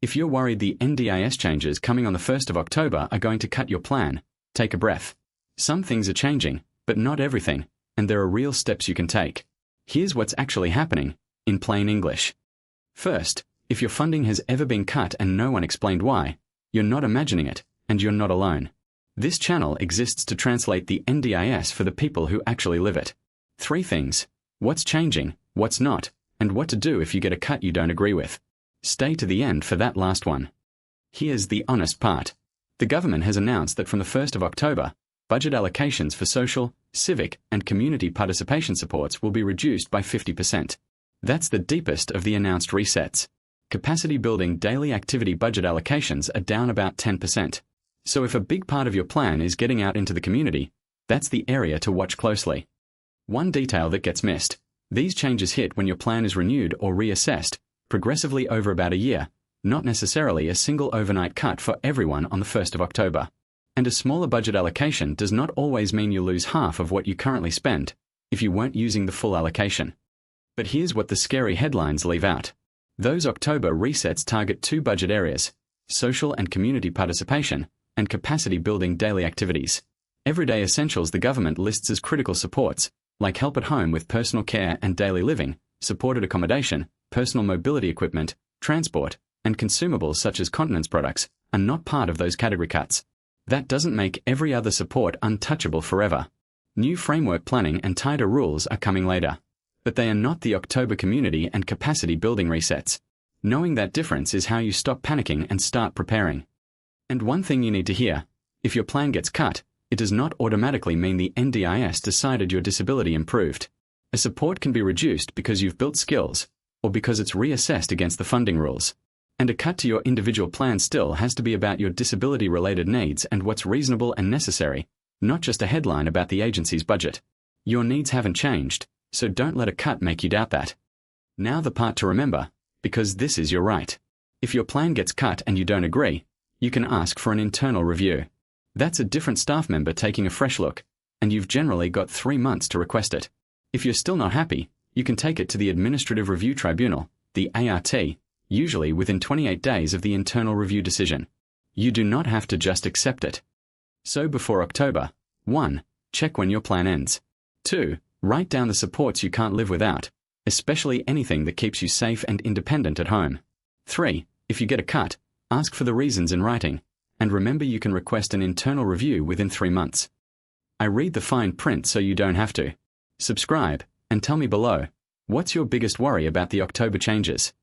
If you're worried the NDIS changes coming on the 1st of October are going to cut your plan, take a breath. Some things are changing, but not everything, and there are real steps you can take. Here's what's actually happening, in plain English. First, if your funding has ever been cut and no one explained why, you're not imagining it, and you're not alone. This channel exists to translate the NDIS for the people who actually live it. 3 things: what's changing, what's not, and what to do if you get a cut you don't agree with. Stay to the end for that last one. Here's the honest part. The government has announced that from the 1st of October, budget allocations for social, civic, and community participation supports will be reduced by 50%. That's the deepest of the announced resets. Capacity building daily activity budget allocations are down about 10%. So if a big part of your plan is getting out into the community, that's the area to watch closely. One detail that gets missed: these changes hit when your plan is renewed or reassessed, progressively over about a year, not necessarily a single overnight cut for everyone on the 1st of October. And a smaller budget allocation does not always mean you lose half of what you currently spend, if you weren't using the full allocation. But here's what the scary headlines leave out. Those October resets target 2 budget areas: social and community participation, and capacity building daily activities. Everyday essentials the government lists as critical supports, like help at home with personal care and daily living, supported accommodation, personal mobility equipment, transport, and consumables such as continence products, are not part of those category cuts. That doesn't make every other support untouchable forever. New framework planning and tighter rules are coming later. But they are not the October community and capacity building resets. Knowing that difference is how you stop panicking and start preparing. And one thing you need to hear: if your plan gets cut, it does not automatically mean the NDIS decided your disability improved. A support can be reduced because you've built skills, or because it's reassessed against the funding rules. And a cut to your individual plan still has to be about your disability-related needs and what's reasonable and necessary, not just a headline about the agency's budget. Your needs haven't changed, so don't let a cut make you doubt that. Now the part to remember, because this is your right. If your plan gets cut and you don't agree, you can ask for an internal review. That's a different staff member taking a fresh look, and you've generally got 3 months to request it. If you're still not happy, you can take it to the Administrative Review Tribunal, the ART, usually within 28 days of the internal review decision. You do not have to just accept it. So before October, 1. Check when your plan ends. 2. Write down the supports you can't live without, especially anything that keeps you safe and independent at home. 3. If you get a cut, ask for the reasons in writing, and remember you can request an internal review within 3 months. I read the fine print so you don't have to. Subscribe, and tell me below, what's your biggest worry about the October changes?